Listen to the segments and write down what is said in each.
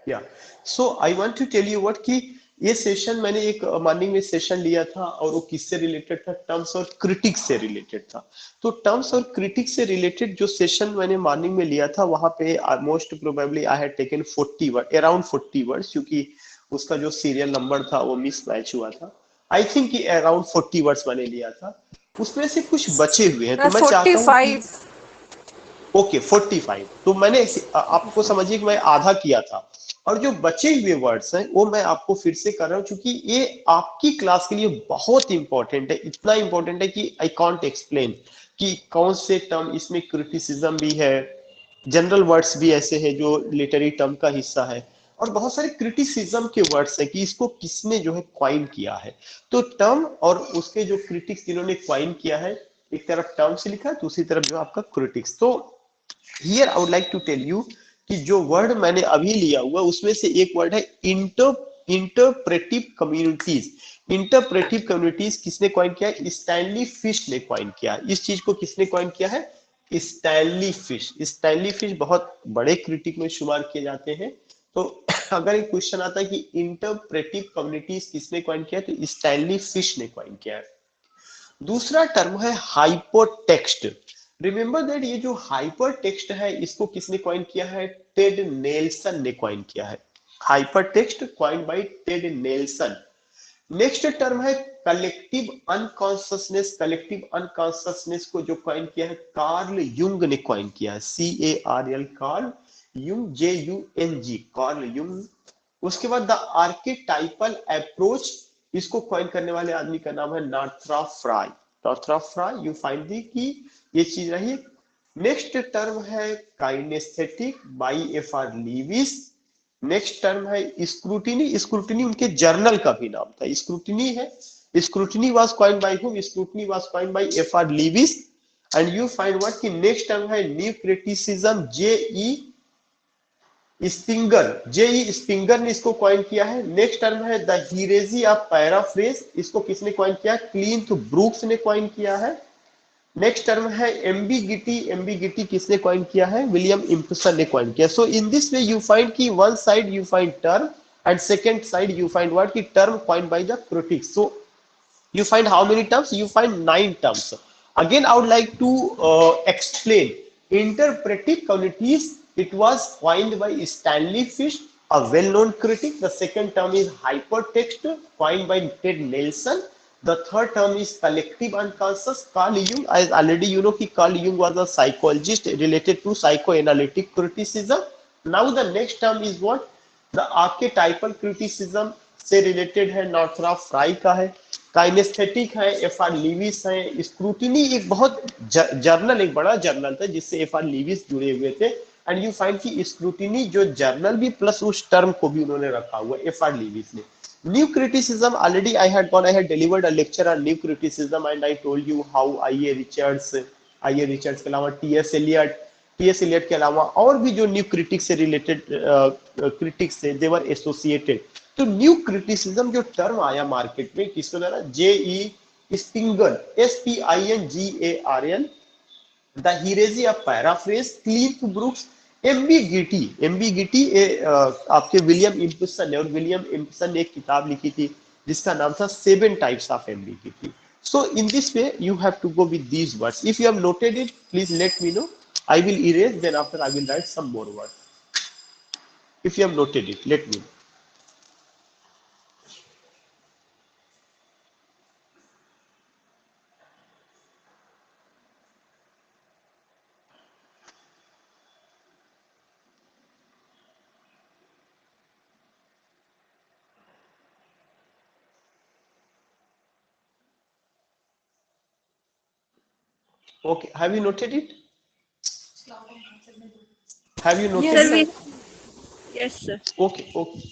या so I want to tell you what कि ये सेशन मैंने एक मॉर्निंग में सेशन लिया था और वो किससे रिलेटेड था, टर्म्स और क्रिटिक्स से रिलेटेड था। तो टर्म्स और क्रिटिक्स से रिलेटेड जो सेशन मैंने मॉर्निंग में लिया था वहां पे most probably I had taken 40 word, around 40 words, क्योंकि उसका जो सीरियल नंबर था वो मिस मैच हुआ था। आई थिंक कि अराउंड 40 वर्ड्स मैंने लिया था, उसमें से कुछ बचे हुए हैं, तो मैं फोर्टी चाहता हूँ कि फाइव ओके 45। तो मैंने आपको समझिए कि मैं आधा किया था, और जो बचे हुए वर्ड्स हैं वो मैं आपको फिर से कर रहा हूँ, क्योंकि ये आपकी क्लास के लिए बहुत इंपॉर्टेंट है। इतना इंपॉर्टेंट है कि आई कॉन्ट एक्सप्लेन कि कौन से टर्म इसमें क्रिटिसिज्म भी है, जनरल वर्ड्स भी ऐसे हैं जो लिटरेरी टर्म का हिस्सा है, और बहुत सारे क्रिटिसिज्म के वर्ड्स हैं कि इसको किसने जो है क्वाइन किया है। तो टर्म और उसके जो क्रिटिक्स जिन्होंने क्वाइन किया है, एक तरफ टर्म से लिखा है, दूसरी तरफ जो आपका क्रिटिक्स। तो here I would like to tell you कि जो वर्ड मैंने अभी लिया हुआ उसमें से एक वर्ड है इंटरप्रेटिव कम्युनिटीज। इंटरप्रेटिव कम्युनिटीज किसने क्वाइन किया है? स्टैनली फिश ने क्वाइन किया है। इस चीज को किसने क्वाइन किया है? Stanley fish. स्टैनली फिश बहुत बड़े क्रिटिक में शुमार किए जाते हैं। तो अगर एक क्वेश्चन आता है कि इंटरप्रेटिव कम्युनिटीज किसने क्वाइन किया है, तो स्टैनली फिश ने क्वाइन किया है। दूसरा टर्म है हाइपरटेक्स्ट। रिमेंबर दैट ये जो हाइपरटेक्स्ट है इसको किसने क्वाइन किया है? टेड नेल्सन ने क्वाइन किया है। Hypertext coin by Ted Nelson. Next term है कलेक्टिव अनकॉन्सियसनेस। कलेक्टिव अनकॉन्सियसनेस को जो क्वाइन किया है कार्ल युंग ने क्वाइन किया है। CARL, Carl Jung, JUNG, Carl Jung. उसके बाद द आर्केटाइपल अप्रोच, इसको क्वाइन करने वाले आदमी का नाम है Northrop Frye. Northrop Frye, you find the कि ये चीज रही। नेक्स्ट टर्म है kinaesthetic by FR Leavis. Next term है स्क्रूटिनी। स्क्रूटिनी उनके जर्नल का भी नाम था, स्क्रूटिनी है। Scrutiny was coined by whom? Scrutiny was coined by FR Leavis. And you find what कि नेक्स्ट टर्म है न्यू क्रिटिसिज्म, स्पिंगर। स्पिंगर ने इसको कॉइन किया है। नेक्स्ट टर्म है द हीरेजी ऑफ पैराफ्रेज। इसको किसने कॉइन किया? क्लिंथ ब्रूक्स ने कॉइन किया है। नेक्स्ट टर्म है एम्बिगिटी। एम्बिगिटी किसने कॉइन किया है? विलियम इम्पसन ने कॉइन किया। So in this way you find कि one side you find term and second side you find word की term coin by the critics. So you find how many terms? You find 9 terms. Again I would like to explain interpretive qualities. It was coined by Stanley Fish, a well-known critic. The second term is hypertext, coined by Ted Nelson. The third term is collective unconscious, Carl Jung. As already you know, Carl Jung was a psychologist related to psychoanalytic criticism. Now the next term is what? The archetypal criticism से related है, Northrop Frye का है। Kinaesthetic है, FR Lewis है। Scrutiny एक बहुत journal, एक बड़ा जर्नल था जिससे FR लीविस जुड़े हुए थे। एंड यू फाइंड कि स्क्रूटिनी जो जर्नल भी प्लस उस टर्म को भी उन्होंने रखा हुआ FR लीविस ने। New criticism, already I had delivered a lecture on new criticism and I told you how I A Richards के अलावा टी एस एलियट के अलावा और भी जो न्यू क्रिटिक्स से रिलेटेड क्रिटिक्स थे दे वर एसोसिएटेड। तो न्यू क्रिटिसिज्म जो टर्म आया मार्केट में किसको द्वारा? Spingarn, SPINGARL। The heresy of paraphrase, Cleanth Brooks. Ambiguity, ambiguity आपके विलियम इम्पसन ने, और विलियम इम्पसन ने एक किताब लिखी थी जिसका नाम था 7 types of ambiguity. So in this way, you have to go with these words. If you have noted it, please let me know. I will erase. Then after I will write some more words. If you have noted it, let me know. Okay. Have you noted it? Have you noted Yes, Sir, it? sir. we yes, sir. Okay. Okay.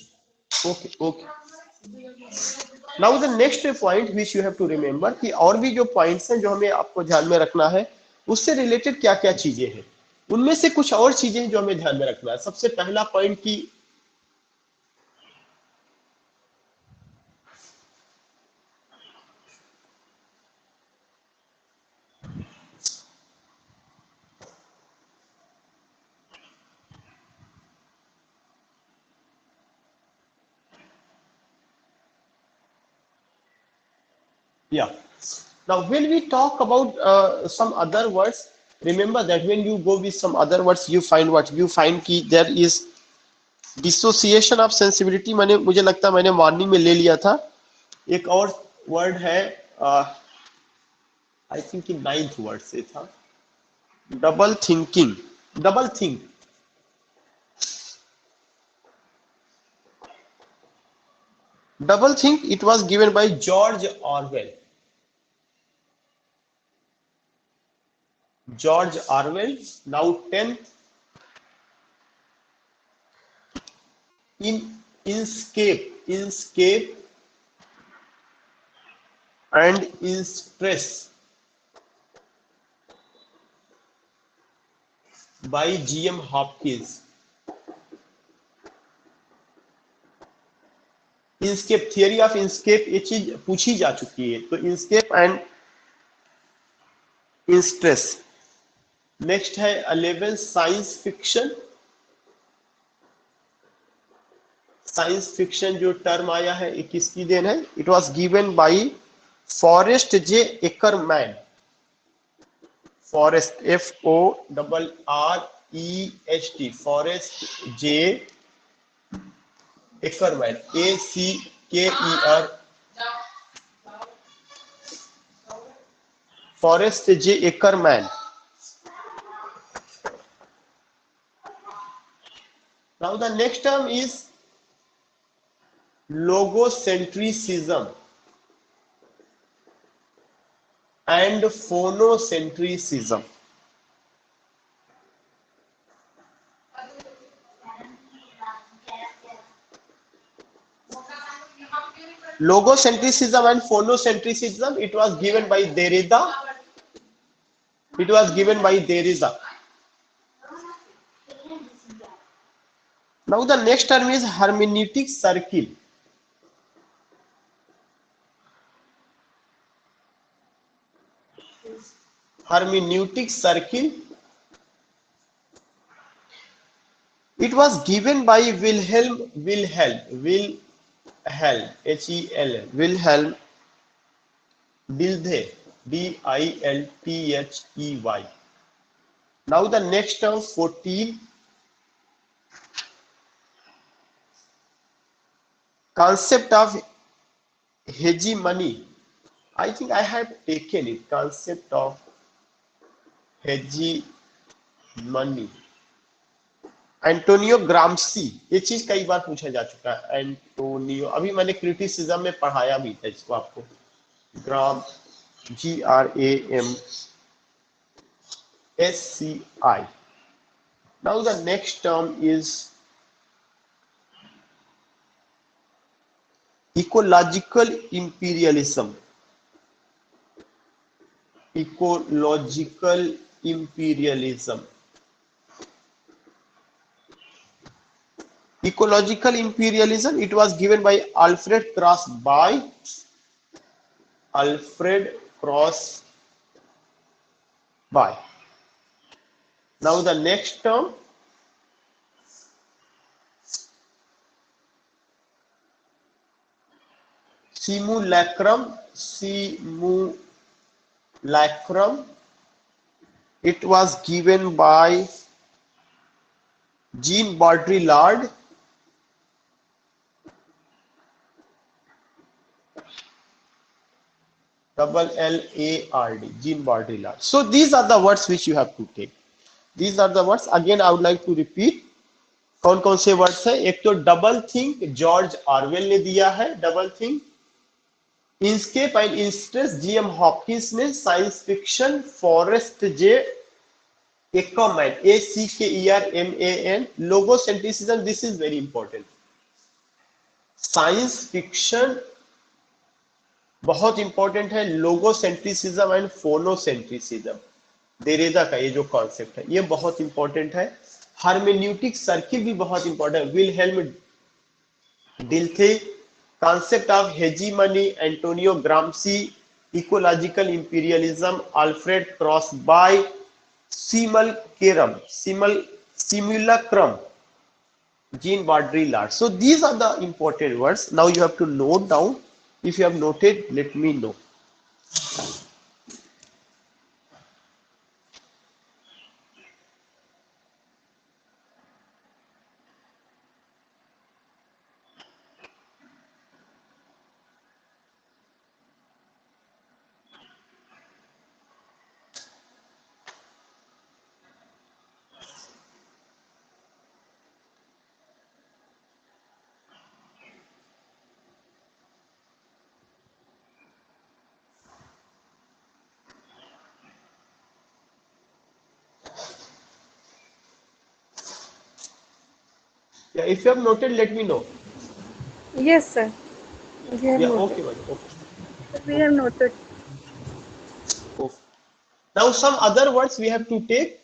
Okay. Okay. Now the next point which you have to remember कि और भी जो points हैं जो हमें आपको ध्यान में रखना है, उससे related क्या क्या चीजें हैं। उनमें से कुछ और चीजें जो हमें ध्यान में रखना है। सबसे पहला पॉइंट की Yeah. Now, when we talk about some other words, remember that when you go with some other words, you find what? You find कि there is dissociation of sensibility. मैंने मुझे लगता है मैंने मॉर्निंग में ले लिया था. एक और वर्ड है, आई थिंक कि 9th वर्ड से था, double thinking. Double think. Double think, it was given by George Orwell. George Orwell. Now 10th, Inscape and Stress by G.M. Hopkins. Inscape, theory of inscape, ये चीज पूछी जा चुकी है, तो इंस्केप एंड इंस्ट्रेस. नेक्स्ट है 11 साइंस फिक्शन. साइंस फिक्शन जो term आया है ये किसकी देन है? It was given by Forrest J Ackerman. Forrest, FORREST, Forrest J Ackerman, ACKER, Forrest J Ackerman. Now the next term is logocentrism and phonocentrism. Logocentrism and phonocentrism, it was given by Derrida. It was given by Derrida. Now the next term is hermeneutic circle. Hermeneutic circle. It was given by Wilhelm Dilthey, DILTHEY. Now the next term 14, concept of hegemony. I think I have taken it. Concept of hegemony. Antonio Gramsci, ये चीज कई बार पूछा जा चुका है. Antonio, अभी मैंने criticism में पढ़ाया भी था इसको आपको. ग्राम, GRAMSCI. Now the next term is ecological imperialism. Ecological imperialism. Ecological imperialism, it was given by Alfred Crossby. Now the next term, simulacrum. It was given by Jean Baudrillard. LLARD, Jean Baudrillard. So these are the words which you have to take. These are the words. Again, I would like to repeat. कौन कौन से words है? एक तो double think, George Orwell ने दिया है double think. Inscape and instress, GM Hopkins ने. Science fiction, Forrest J Ackerman, ACKERMAN. Logocentrism, this is very important. Science fiction बहुत इंपॉर्टेंट है. लोगोसेंट्रिसिज्म एंड फोनोसेंट्रिसिज्म, देरेदा का ये जो कॉन्सेप्ट है ये बहुत इंपॉर्टेंट है. हर्मेन्यूटिक सर्किल भी बहुत इंपॉर्टेंट है. Wilhelm Dilthey, concept of hegemony, Antonio Gramsci. Ecological imperialism, Alfred Crosby. simulacrum, Jean Baudrillard. So these are the important words. Now you have to note down. If you have noted, let me know. Yeah, if you have noted, let me know. Yes, sir. We have Yeah, noted. okay, buddy. Okay, We have okay, noted. okay. Now some other words we have to take.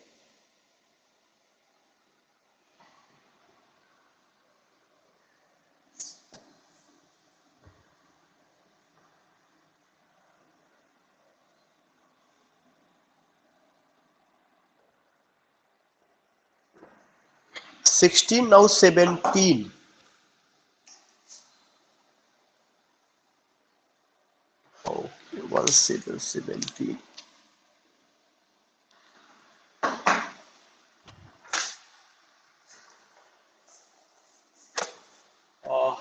16, now 17. Okay, 17. Uh,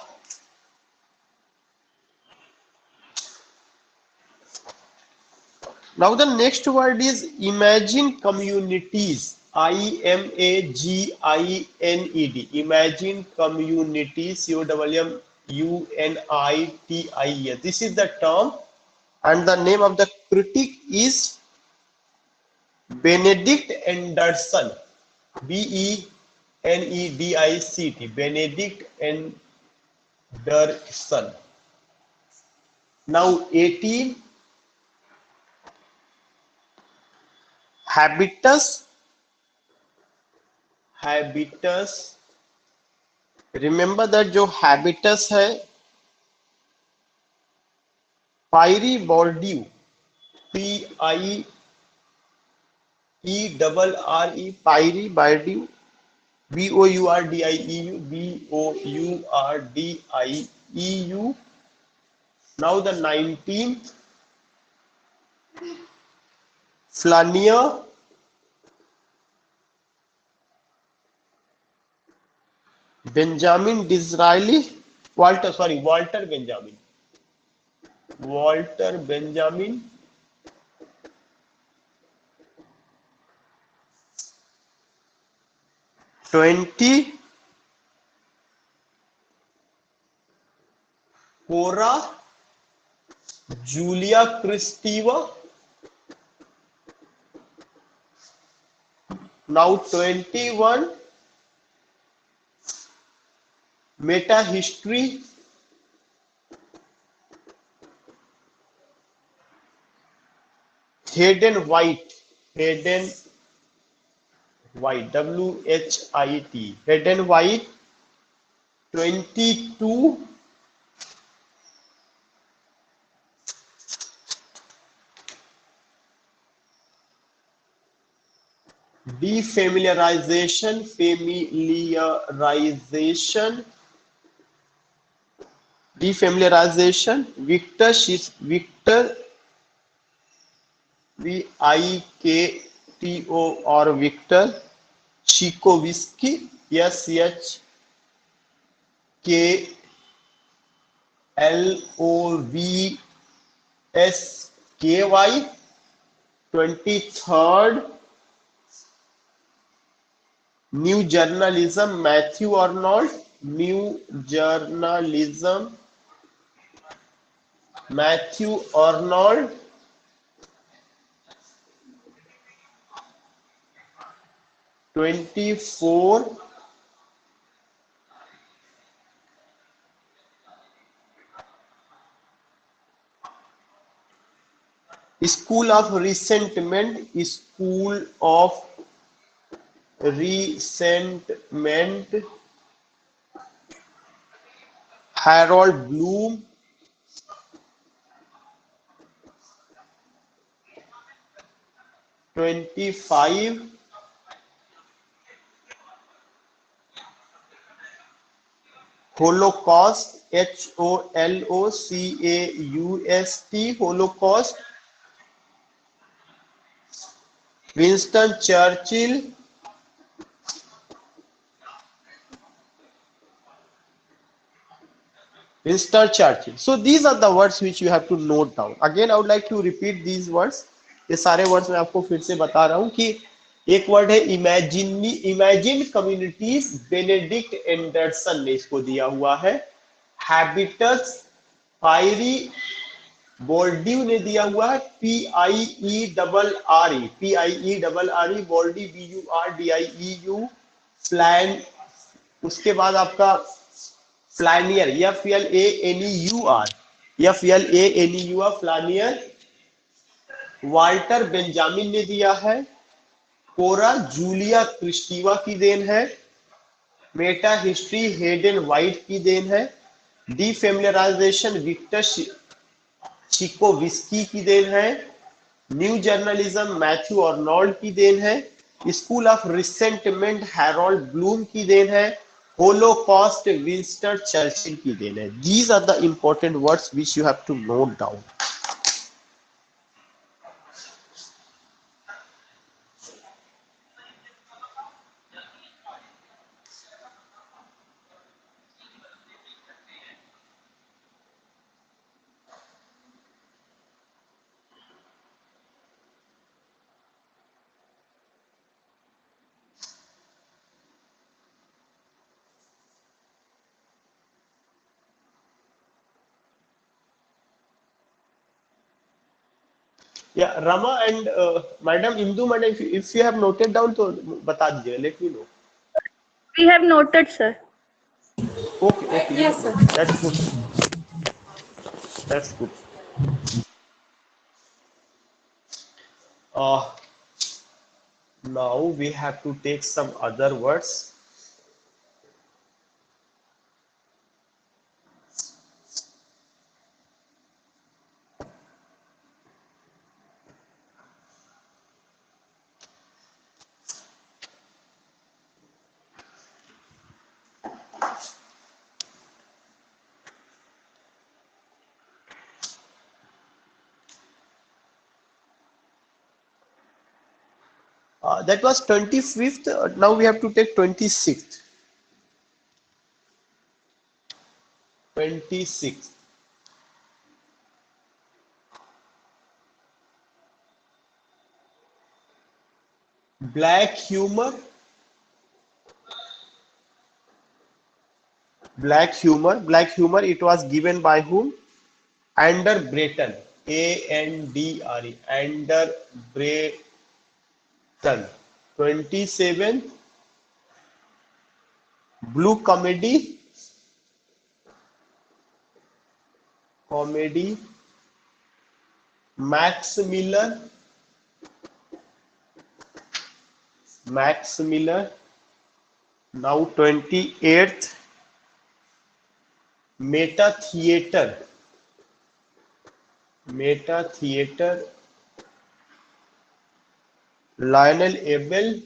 Now the next word is imagine communities. IMAGINED. Imagine communities. COMMUNITIES. This is the term, and the name of the critic is Benedict Anderson. BENEDICT. Benedict Anderson. Now 18. Habitus. Habitus. Remember that जो habitus है Pierre Bourdieu PIERRE Pierre Bourdieu BOURDIEU now the 19th flaneur Benjamin Disraeli Walter Benjamin 20 chora Julia Kristeva now 21 meta history Hayden White Hayden White WHIT Hayden White 22 defamiliarization Victor VIKTO or Victor Chikovisky SHKLOVSKY 23rd New Journalism Matthew Arnold New Journalism Matthew Arnold 24 School of Resentment Harold Bloom 25 Holocaust HOLOCAUST Holocaust Winston Churchill, Winston Churchill. So these are the words which you have to note down. Again, I would like to repeat these words. ये सारे words मैं आपको फिर से बता रहा हूँ कि एक वर्ड है इमेजिन कम्युनिटीज, बेनेडिक्ट एंडरसन ने इसको दिया हुआ है। हैबिटस, पायरी बोल्ड्यू ने दिया हुआ है, PIERRE बोल्डी, BURDIEU, फ्लैन, उसके बाद आपका flaneur, FLANEUR, flaneur. Walter Benjamin ने दिया है। कोरा जूलिया क्रिस्टीवा की देन है। मेटा हिस्ट्री हेडन वाइट की देन है। डिफेमिलियराइजेशन विक्टर चिकोविस्की की देन है। न्यू जर्नलिज्म मैथ्यू अर्नोल्ड की देन है। School of resentment Harold Bloom की देन है। होलोकॉस्ट विंस्टन चर्चिल की देन है। These are the important words which you have to note down. या Rama and madam Indu, madam if you have noted down तो बता दीजिए, let me know. We have noted, sir. Okay okay, Yes, sir. That's good, that's good. Now we have to take some other words. That was 25th. Now we have to take 26th. 26th. Black humor. Black humor. Black humor. It was given by whom? Ander Brayton. ANDRE. Ander Brayton. 27th. Blue comedy. Comedy. Max Miller. Max Miller. Now 28th. Meta Theater. Meta Theater. Lionel Abel.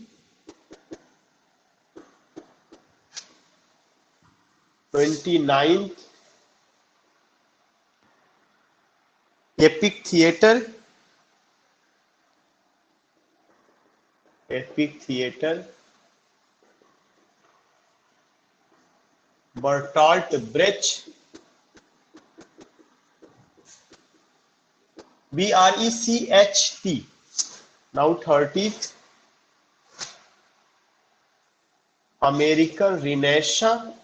29th. Epic Theater. Epic Theater. Bertolt Brecht. BRECHT. Now 30th. American Renaissance.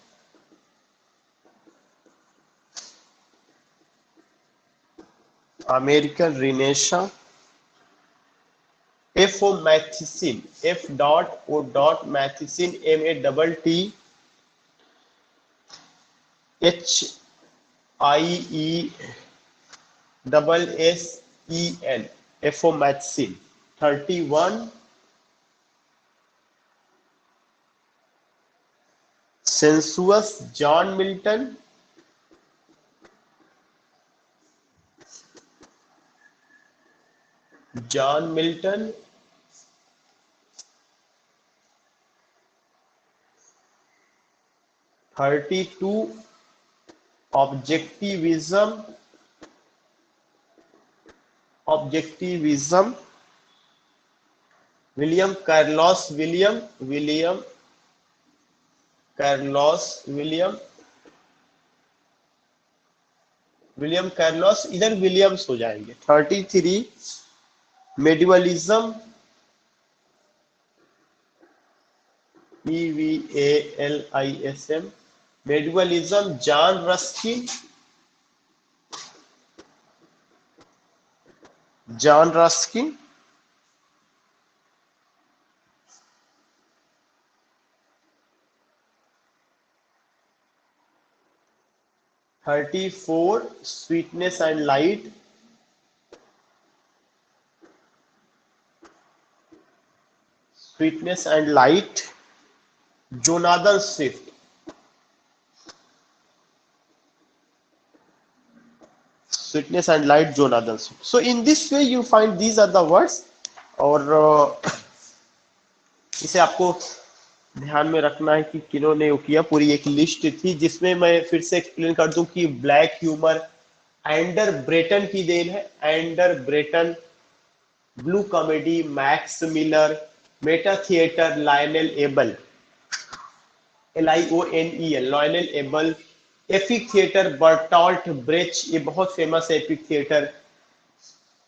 American Renaissance. F.O. Matheson. F.O. Matheson. MATT HIESSEN. F.O. Matheson. 31. Sensuous John Milton. John Milton. 32. Objectivism. Objectivism. William Carlos William William Carlos William William Carlos, इधर Williams हो जाएंगे। 33 medievalism, EVALISM, medievalism John Ruskin, John Ruskin. Thirty four sweetness and light, sweetness and light, Jonathan Swift. Sweetness and light, Jonathan Swift. So in this way you find these are the words, और इसे आपको ध्यान में रखना है कि किन्होंने वो किया। पूरी एक लिस्ट थी जिसमें मैं फिर से एक्सप्लेन कर दूं कि ब्लैक ह्यूमर एंडर ब्रेटन की देन है। Andre Breton, blue comedy Max Miller, meta theatre Lionel Abel, LIONEL, Lionel Abel, epic theatre Bertolt Brecht, ये बहुत फेमस है एपिक थिएटर।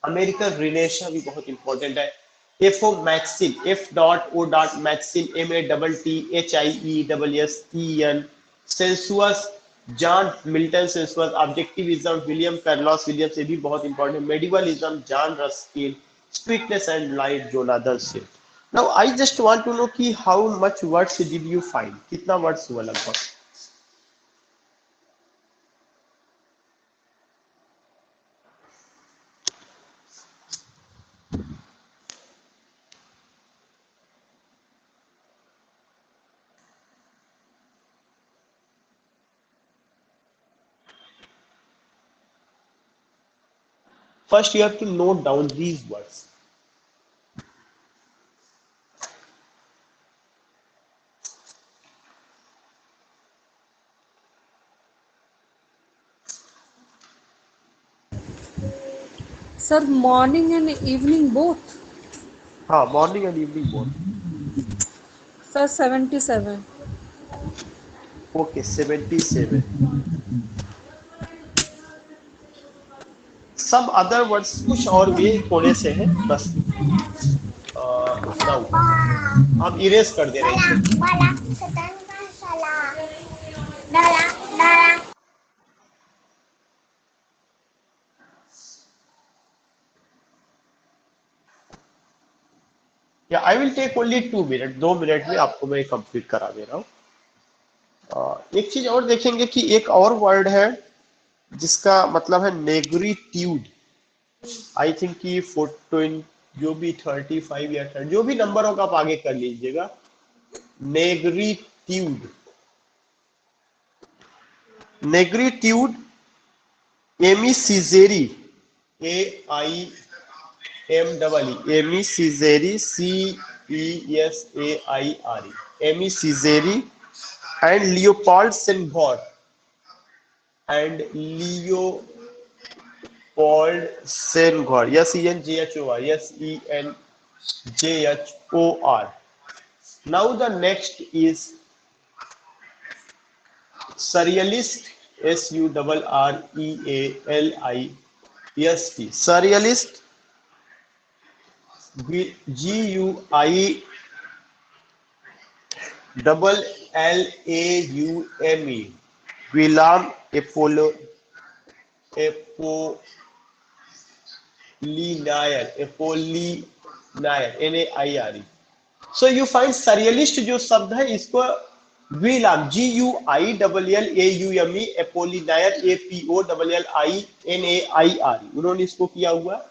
अमेरिकन रिनेशा भी बहुत इंपॉर्टेंट है। F O Matthiessen, F.O. मैक्सिन, MATTHIESSEN, sensuous, John Milton sensuous, objectivism William Carlos Williams, ये भी बहुत इंपॉर्टेंट है। Medievalism John Ruskin, sweetness and light Jonathan Swift. Now I just want to know कि how much words did you find, कितना words हुआ लगभग। First you have to note down these words. Sir, morning and evening both. हाँ, morning and evening both. Sir, 77. Okay, 77। सब other words कुछ और भी थोड़े से हैं बस। नाउ हम इरेज कर दे रहे हैं। या I will take only 2 minute, 2 minute में आपको मैं कंप्लीट करा दे रहा हूँ। एक चीज और देखेंगे कि एक और वर्ड है जिसका मतलब है नेग्रीट्यूड। आई थिंक कि 420 जो भी 35 या 30 जो भी नंबर होगा आप आगे कर लीजिएगा। Negritude, negritude, Aime Cesaire, AIMEE, Aime Cesaire, CESAIRE, Aime Cesaire and Leopold Senghor, and Leopold Senghor, SENGHOR, SENJHOR. Now the next is surrealist, SURREALIST, surrealist, GUILLAUME, Guillaume Apollinaire, NAIRE। So you find surrealist जो शब्द है इसको विलाम, GUILLAUME, एपोलिनायर, APOLLINAIRE, उन्होंने इसको किया हुआ।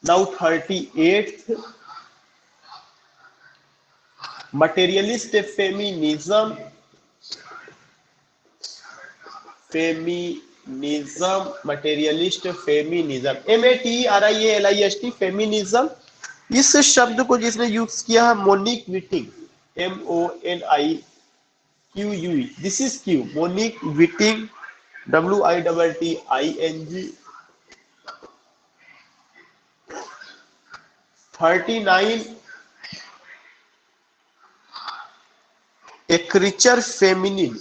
Now 38th materialist feminism, materialist feminism, MATERIALIST, feminism. इस शब्द को जिसने यूज किया है Monique Wittig, MONIQUE, this is Q, Monique Wittig, WITTING। 39 ecriture feminine,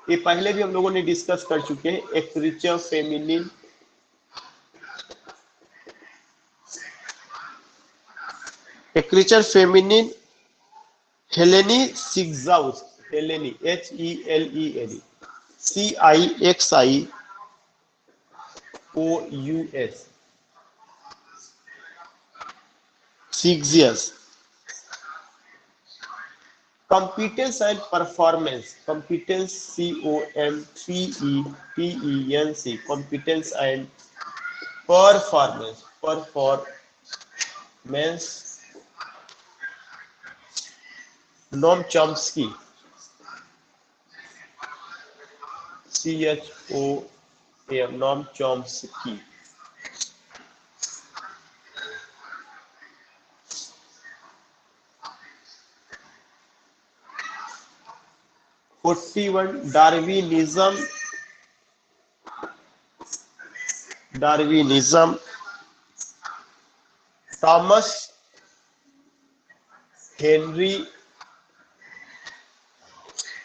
ये पहले भी हम लोगों ने डिस्कस कर चुके हैं। Ecriture feminine, ecriture feminine Helene Cixous, Helene HELENE CIXIOUS, Sixious. Competence and performance, competence COMPETENCE, competence and performance, Noam Chomsky, CHOAM, Noam Chomsky. Darwinism, Thomas Henry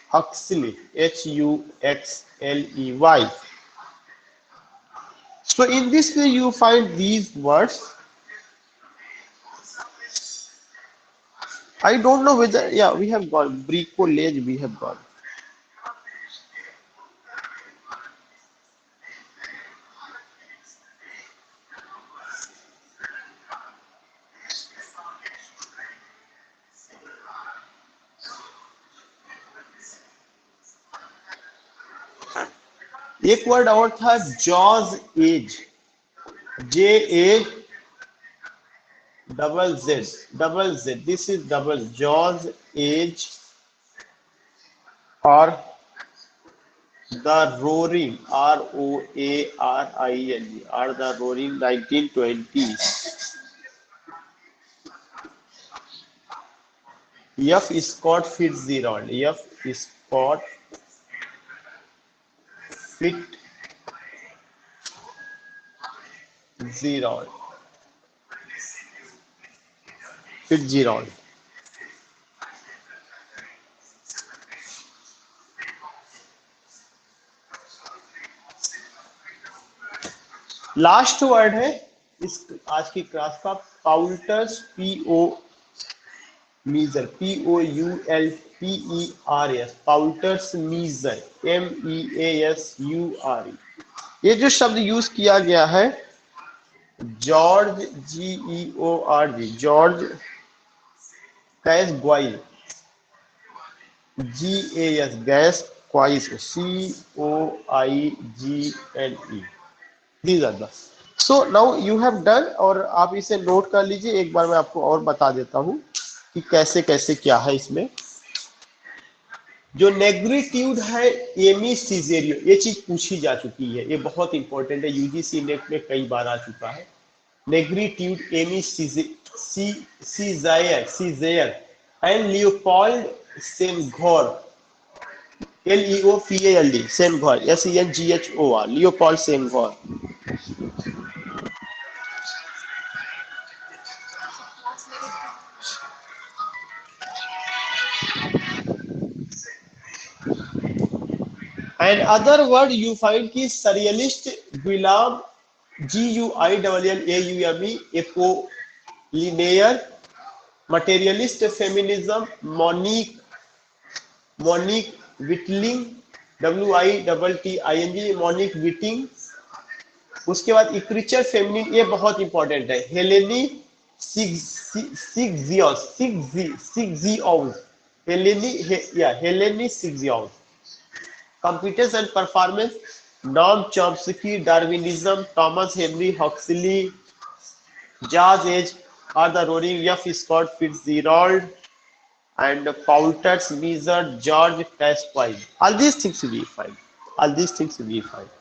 Huxley, HUXLEY. So in this way you find these words. I don't know whether, yeah, we have got bricolage, we have got. एक word और था jazz age, JAZZ, this is double jaw's age, or the roaring, ROARING, or the roaring 1920s. F. Scott Fitzgerald, F. Scott Fitzgerald. Last word है इस आज की class का, Poulter's, measure, POULTERS, Poulter's measure, MEASURE. ये जो शब्द यूज किया गया है, George, GEORG, George Gascoigne, GAS Gascoigne, COIGNE. These are the. So now you have done, और आप इसे नोट कर लीजिए। एक बार मैं आपको और बता देता हूं कि कैसे कैसे क्या है इसमें। जो नेग्रीट्यूड है एमी सीजेरियो, ये चीज पूछी जा चुकी है, ये बहुत इंपॉर्टेंट है, यूजीसी नेट में कई बार आ चुका है। Negritude Aime Cesaire and Leopold Senghor, LEOPALD, Senghor, SENGHOR, Leopold Senghor. And other word you find ki surrealist, Guillaume, GUILLAUME, Apollinaire, materialist feminism, Monique Witling, WITTING, Monique Witting. उसके बाद इक्रिचर feminine, ये बहुत important है, हेलेनी सिग्जियोस. Competence and performance, Noam Chomsky, Darwinism, Thomas Henry Huxley, Jazz Age, or the Roaring, F. Scott Fitzgerald, and Poulter's Measure, George Caswell. All these things we find.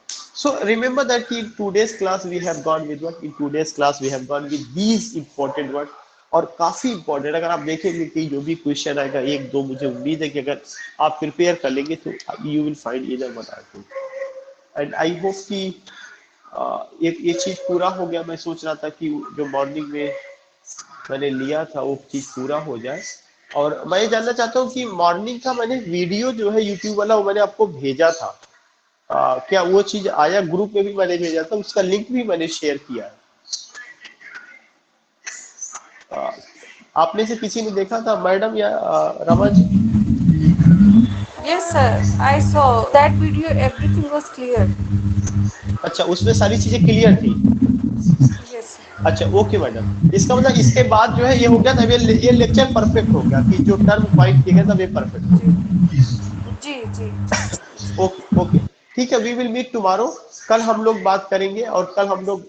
So remember that in today's class we have gone with what? In today's class we have gone with these important words. और काफी important, अगर आप देखेंगे कि जो भी question आएगा एक दो, मुझे उम्मीद है कि अगर आप प्रिपेयर कर लेंगे तो you will find either one or two. And I hope कि ये चीज पूरा हो गया. मैं सोच रहा था कि जो मॉर्निंग में मैंने लिया था वो चीज पूरा हो जाए. और मैं ये जानना चाहता हूँ कि मॉर्निंग का मैंने वीडियो जो है यूट्यूब वाला वो मैंने आपको भेजा था, क्या वो चीज आया? ग्रुप में भी मैंने भेजा था, उसका लिंक भी मैंने शेयर किया है। आ, आप में से किसी ने देखा था मैडम या Rama ji? Yes, sir. I saw that video. Everything was clear. अच्छा, उसमें सारी चीजें क्लियर थी। Yes, sir. अच्छा ओके मैडम, इसका मतलब इसके बाद जो है ये हो गया था, ये लेक्चर परफेक्ट हो गया कि जो टर्म पॉइंट किए गए था वे परफेक्ट हो जी गया। जी जी। ओके ओके, ठीक है, वी विल मीट टुमारो। कल हम लोग बात करेंगे, और कल हम लोग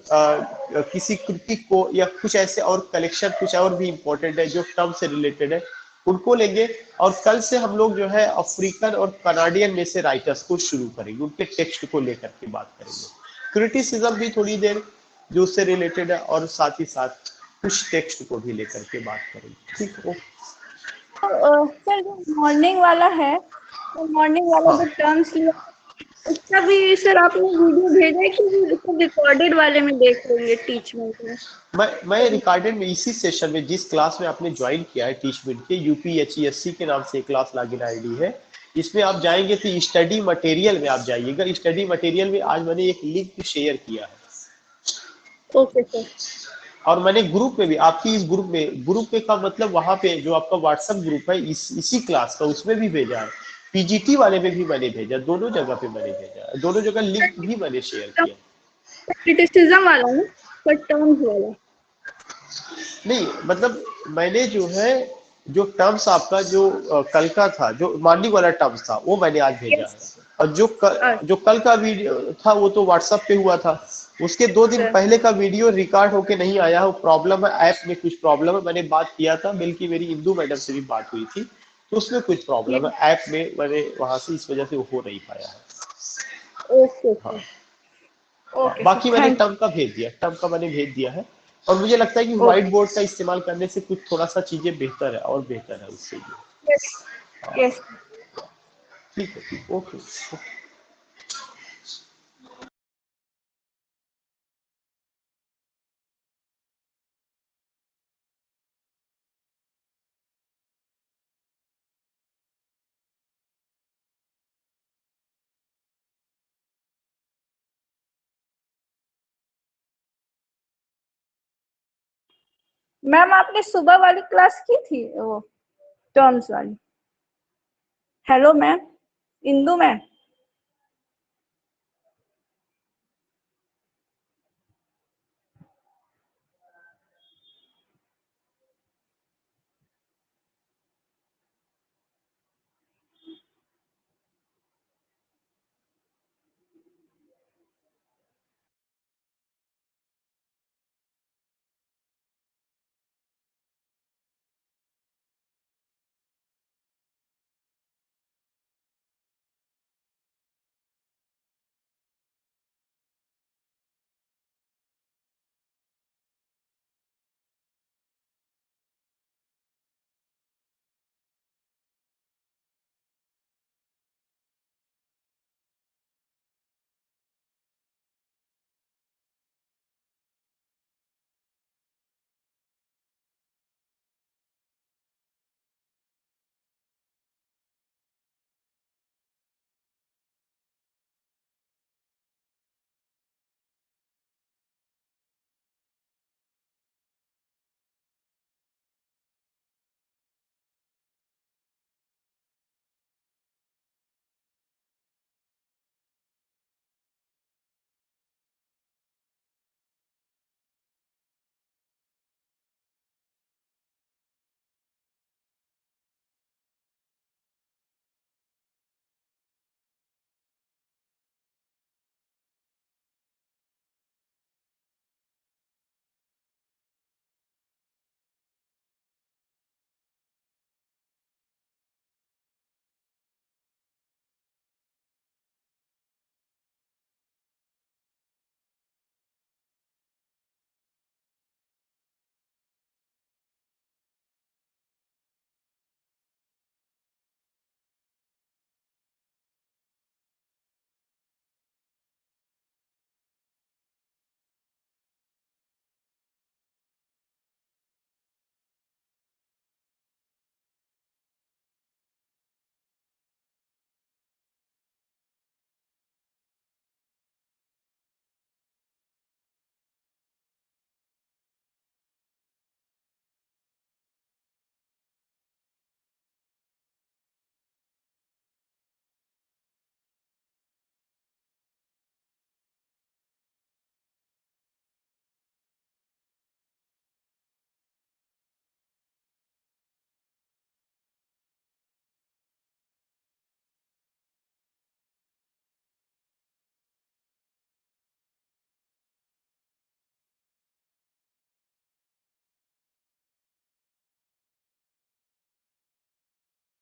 किसी कृति को या कुछ ऐसे और कलेक्शन, कुछ और भी इम्पोर्टेंट है जो टर्म से रिलेटेड है, उनको लेंगे। और कल से हम लोग जो है अफ्रीकन और कनाडियन में से राइटर्स को शुरू करेंगे, उनके टेक्स्ट को लेकर के बात करेंगे। क्रिटिसिज्म भी थोड़ी देर जो उससे रिलेटेड है, और साथ ही साथ कुछ टेक्स्ट को भी लेकर के बात करेंगे। ठीक है, सर जो मॉर्निंग वाला है, तो मॉर्निंग वाला हाँ। जो टर्म्स लिया उसका भी सर आपने वीडियो भेजा है कि रिकॉर्डेड वाले में देख लेंगे टीचमेंट में? मैं रिकॉर्डेड में इसी सेशन में, जिस क्लास में आपने ज्वाइन किया है टीचमेंट के, यूपीएचईएससी के नाम से एक क्लास लॉगिन आईडी है, इसमें आप जाएंगे तो स्टडी मटेरियल में आप जाइएगा। स्टडी मटेरियल में आज मैंने एक लिंक शेयर किया है, ओके सर। और मैंने ग्रुप में भी, आपकी इस ग्रुप में का मतलब वहां पे जो आपका व्हाट्सएप ग्रुप है इसी क्लास का, उसमें भी भेजा है। पीजीटी वाले में भी मैंने भेजा, दोनों जगह पे मैंने भेजा है, दोनों जगह लिंक भी मैंने शेयर किया। क्रिटिसिज्म वाला ना, पर टर्म्स वाला? नहीं मतलब मैंने जो है, जो टर्म्स आपका जो कल का था, जो मॉर्निंग वाला टर्म्स था, वो मैंने आज भेजा यस। है। और जो कल का वीडियो था वो तो व्हाट्सएप पे हुआ था। उसके 2 दिन सर पहले का वीडियो रिकॉर्ड होके नहीं आया, वो प्रॉब्लम है, ऐप में कुछ प्रॉब्लम है। मैंने बात किया था, बल्कि मेरी इंदू मैडम से भी बात हुई थी, तो उसमें कुछ प्रॉब्लम है ऐप में, मैंने वहां से इस वजह से वो हो नहीं पाया है। ओके हाँ। सर। हाँ, ओके सर, बाकी मैंने थैंक टर्म का भेज दिया, टर्म का मैंने भेज दिया है। और मुझे लगता है कि यू। व्हाइट बोर्ड का इस्तेमाल करने से कुछ थोड़ा सा चीजें बेहतर है, और बेहतर है उससे ये। यस। ठीक है, ठीक, ओके। मैम आपने सुबह वाली क्लास की थी वो टर्म्स वाली? Hello ma'am, Indu ma'am.